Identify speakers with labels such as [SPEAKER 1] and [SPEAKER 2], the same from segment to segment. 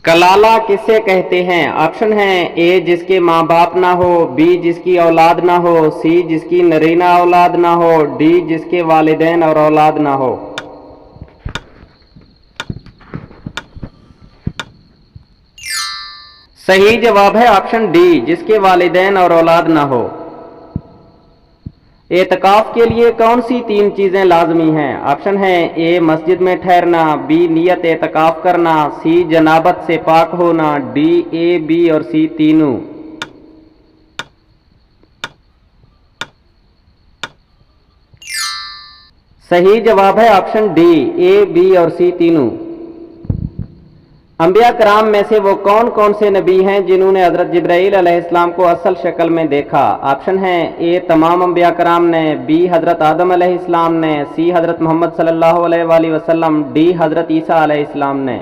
[SPEAKER 1] कलाला किसे कहते हैं? ऑप्शन है ए जिसके माँ बाप ना हो, बी जिसकी औलाद ना हो, सी जिसकी नरीना औलाद ना हो, डी जिसके वालिदैन और औलाद ना हो। सही जवाब है ऑप्शन डी, जिसके वालिदैन और औलाद ना हो। एतकाफ के लिए कौन सी तीन चीजें लाजमी हैं? ऑप्शन है ए मस्जिद में ठहरना, बी नियत एतकाफ करना, सी जनाबत से पाक होना, डी ए बी और सी तीनों। सही जवाब है ऑप्शन डी, ए बी और सी तीनों। अंबिया कराम में से वो कौन कौन से नबी हैं जिन्होंने हजरत जिब्राईल अलैहिस्सलाम को असल शक्ल में देखा? ऑप्शन है ए तमाम अंबिया कराम ने, बी हजरत आदम अलैहिस्सलाम ने, सी हजरत मोहम्मद सल्लल्लाहु अलैहि वसल्लम, डी हजरत ईसा अलैहिस्सलाम ने।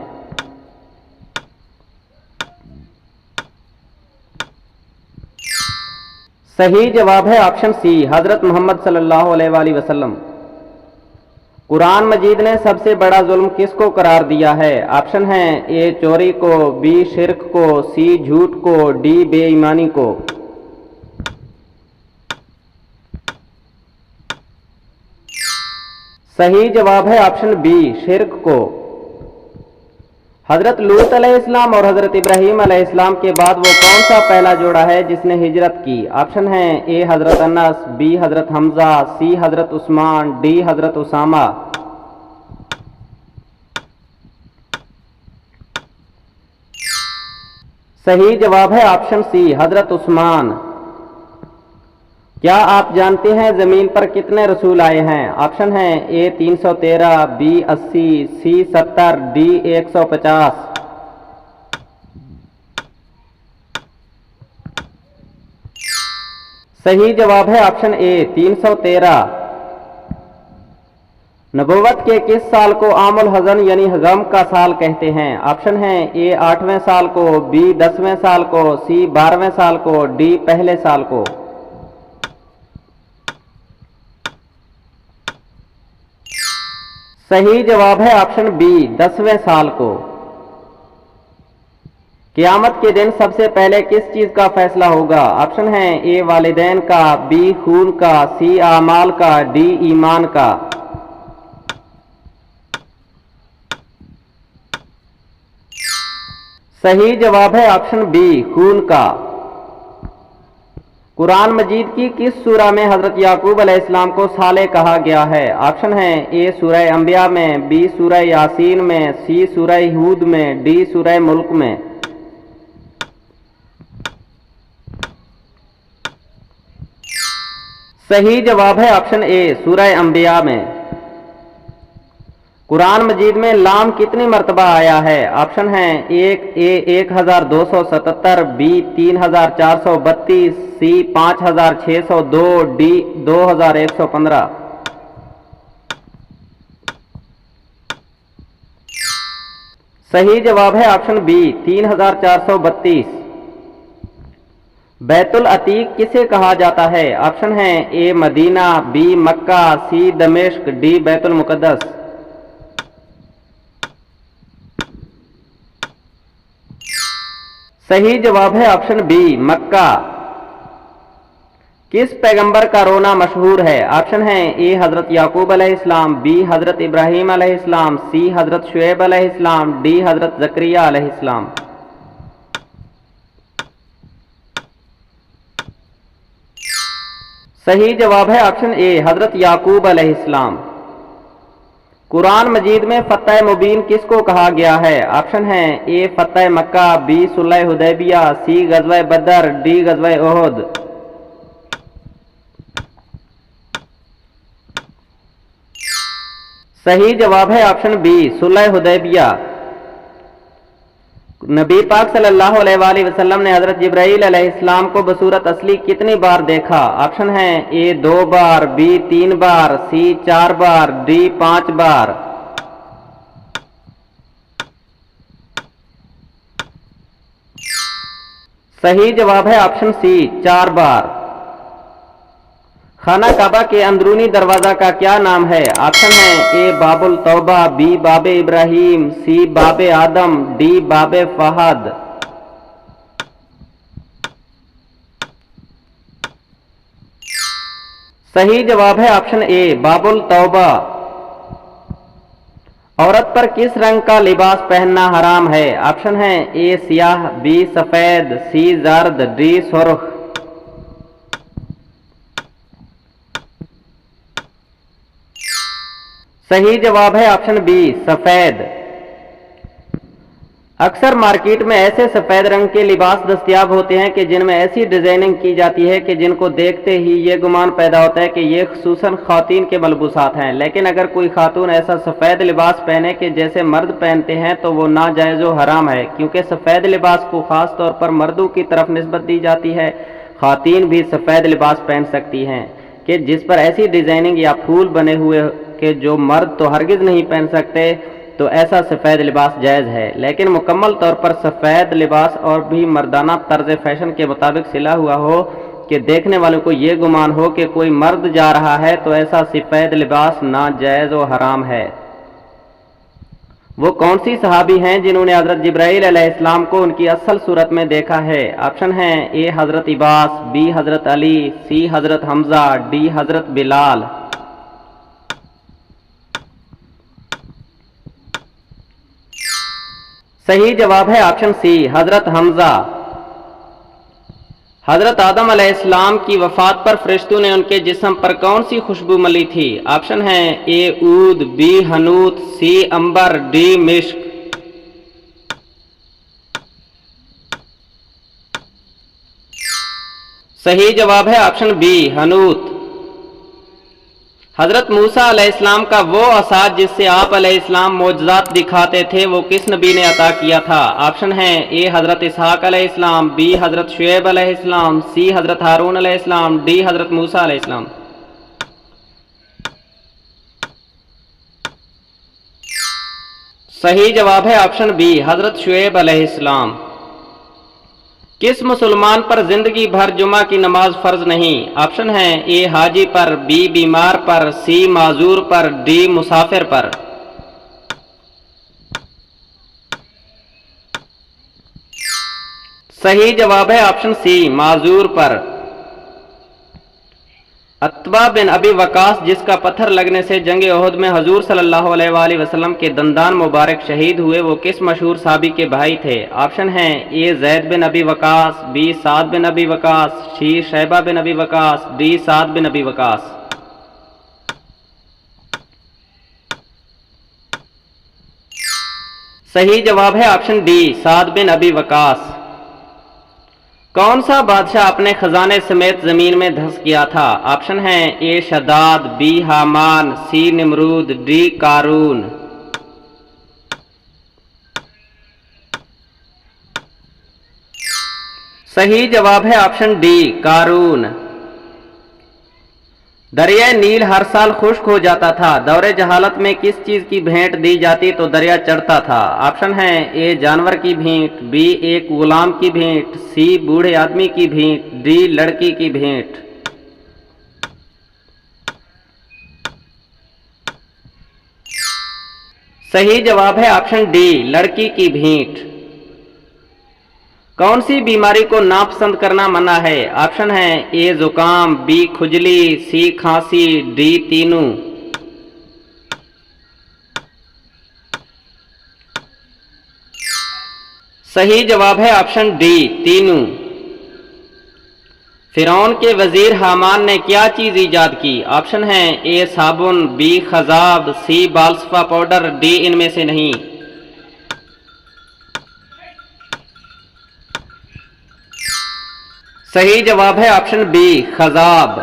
[SPEAKER 1] सही जवाब है ऑप्शन सी, हजरत मोहम्मद सल्लल्लाहु अलैहि वसल्लम। कुरान मजीद ने सबसे बड़ा जुल्म किसको करार दिया है? ऑप्शन है ए चोरी को, बी शिर्क को, सी झूठ को, डी बेईमानी को। सही जवाब है ऑप्शन बी, शिर्क को। हजरत लूत अलैहिस्सलाम और हजरत इब्राहीम अलैहिस्सलाम के बाद वो कौन सा पहला जोड़ा है जिसने हिजरत की? ऑप्शन है ए हजरत अनस, बी हजरत हमजा, सी हजरत उस्मान, डी हजरत उसामा। सही जवाब है ऑप्शन सी, हजरत उस्मान। क्या आप जानते हैं जमीन पर कितने रसूल आए हैं? ऑप्शन है ए 313, बी 80, सी 70, डी 150। सही जवाब है ऑप्शन ए 313। नबुव्वत के किस साल को आमुल हज़न यानी गम का साल कहते हैं? ऑप्शन है ए 8वें साल को, बी 10वें साल को, सी 12वें साल को, डी पहले साल को। सही जवाब है ऑप्शन बी 10वें साल को। क़यामत के दिन सबसे पहले किस चीज का फैसला होगा? ऑप्शन है ए वालिदैन का, बी खून का, सी आमाल का, डी ईमान का। सही जवाब है ऑप्शन बी खून का। कुरान मजीद की किस सूरा में हजरत याकूब अलैहिस्सलाम को साले कहा गया है? ऑप्शन है ए सूरह अंबिया में, बी सूरह यासीन में, सी सूरह हूद में, डी सूरह मुल्क में। सही जवाब है ऑप्शन ए सूरह अंबिया में। कुरान मजीद में लाम कितनी मरतबा आया है? ऑप्शन है ए 1277, बी 3432, सी 5602, डी 2115। सही जवाब है ऑप्शन बी 3432। बैतुल अतीक किसे कहा जाता है? ऑप्शन है ए मदीना, बी मक्का, सी दमिश्क, डी बैतुल मुकद्दस। सही जवाब है ऑप्शन बी मक्का। किस पैगंबर का रोना मशहूर है? ऑप्शन है ए हजरत याकूब अलैहिस्सलाम, बी हजरत इब्राहीम अलैहिस्सलाम, सी हजरत शुएब अलैहिस्सलाम, डी हजरत जकरिया अलैहिस्सलाम। सही जवाब है ऑप्शन ए हजरत याकूब अलैहिस्सलाम। कुरान मजीद में फतह मुबीन किसको कहा गया है? ऑप्शन है ए फतह मक्का, बी सुलह हुदैबिया, सी गज़वा बदर, डी गज़वा ओहद। सही जवाब है ऑप्शन बी सुलह हुदैबिया। नबी पाक सल्लल्लाहु अलैहि वसल्लम ने हजरत जिब्राईल अलैहिस्सलाम को बसूरत असली कितनी बार देखा? ऑप्शन है ए 2 बार, बी 3 बार, सी 4 बार, डी 5 बार। सही जवाब है ऑप्शन सी 4 बार। खाना काबा के अंदरूनी दरवाजा का क्या नाम है? ऑप्शन है ए बाबुल तौबा, बी बाबे इब्राहिम, सी बाबे आदम, डी बाबे फहद। सही जवाब है ऑप्शन ए बाबुल तौबा। औरत पर किस रंग का लिबास पहनना हराम है? ऑप्शन है ए सियाह, बी सफेद, सी जर्द, डी सुर्ख। सही जवाब है ऑप्शन बी सफेद। अक्सर मार्केट में ऐसे सफेद रंग के लिबास दस्तयाब होते हैं कि जिनमें ऐसी डिजाइनिंग की जाती है कि जिनको देखते ही ये गुमान पैदा होता है कि ये खुसूसन खातून के मलबूसात हैं। लेकिन अगर कोई खातून ऐसा सफ़ेद लिबास पहने कि जैसे मर्द पहनते हैं तो वो नाजायज़ व हराम है, क्योंकि सफ़ेद लिबास को ख़ास तौर पर मर्दों की तरफ निस्बत दी जाती है। खातून भी सफ़ेद लिबास पहन सकती हैं कि जिस पर ऐसी डिजाइनिंग या फूल बने हुए कि जो मर्द तो हरगिज़ नहीं पहन सकते, तो ऐसा सफ़ेद लिबास जायज़ है। लेकिन मुकम्मल तौर पर सफ़ेद लिबास और भी मर्दाना तर्ज फैशन के मुताबिक सिला हुआ हो कि देखने वालों को ये गुमान हो कि कोई मर्द जा रहा है, तो ऐसा सफ़ेद लिबास नाजायज़ व हराम है। वो कौन सी सहाबी हैं जिन्होंने हज़रत जिब्राईल अलैहिस्सलाम को उनकी असल सूरत में देखा है? ऑप्शन है ए हज़रत इबास, बी हज़रत अली, सी हज़रत हमज़ा, डी हज़रत बिलाल। सही जवाब है ऑप्शन सी हजरत हमजा। हजरत आदम अलैहिस्सलाम की वफात पर फरिश्तों ने उनके जिस्म पर कौन सी खुशबू मली थी? ऑप्शन है ए ऊद, बी हनूत, सी अंबर, डी मिश्क। सही जवाब है ऑप्शन बी हनूत। हजरत मूसा अलैहिस्सलाम का वो असा जिससे आप अलैहिस्सलाम मोजज़ात दिखाते थे, वो किस नबी ने अता किया था? ऑप्शन है ए हजरत इसहाक अलैहिस्सलाम, बी हजरत शुएब अलैहिस्सलाम, सी हजरत हारून अलैहिस्सलाम, डी हजरत मूसा अलैहिस्सलाम। सही जवाब है ऑप्शन बी हजरत शुएब अलैहिस्सलाम। किस मुसलमान पर जिंदगी भर जुमा की नमाज फर्ज नहीं? ऑप्शन है ए हाजी पर, बी बीमार पर, सी माजूर पर, डी मुसाफिर पर। सही जवाब है ऑप्शन सी माजूर पर। अतबा बिन अबी वकास जिसका पत्थर लगने से जंग ओहद में हजूर सल्लल्लाहु अलैहि वसल्लम के दंदान मुबारक शहीद हुए, वो किस मशहूर साहबी के भाई थे? ऑप्शन है ए जैद बिन अबी वकास, बी साद बिन अबी वकास, सी शैबा बिन अबी वकास, डी साद बिन अबी वकास। सही जवाब है ऑप्शन डी साद बिन अबी वकास। कौन सा बादशाह अपने खजाने समेत जमीन में धंस गया था? ऑप्शन है ए शदाद, बी हामान, सी निमरूद, डी कारून। सही जवाब है ऑप्शन डी कारून। दरिया नील हर साल खुश्क हो जाता था, दौरे जहालत में किस चीज की भेंट दी जाती तो दरिया चढ़ता था? ऑप्शन है ए जानवर की भेंट, बी एक गुलाम की भेंट, सी बूढ़े आदमी की भेंट, डी लड़की की भेंट। सही जवाब है ऑप्शन डी लड़की की भेंट। कौन सी बीमारी को नापसंद करना मना है? ऑप्शन है ए जुकाम, बी खुजली, सी खांसी, डी तीनों। सही जवाब है ऑप्शन डी तीनों। फिरौन के वजीर हामान ने क्या चीज ईजाद की? ऑप्शन है ए साबुन, बी खजाब, सी बालसफा पाउडर, डी इनमें से नहीं। सही जवाब है ऑप्शन बी खजाब।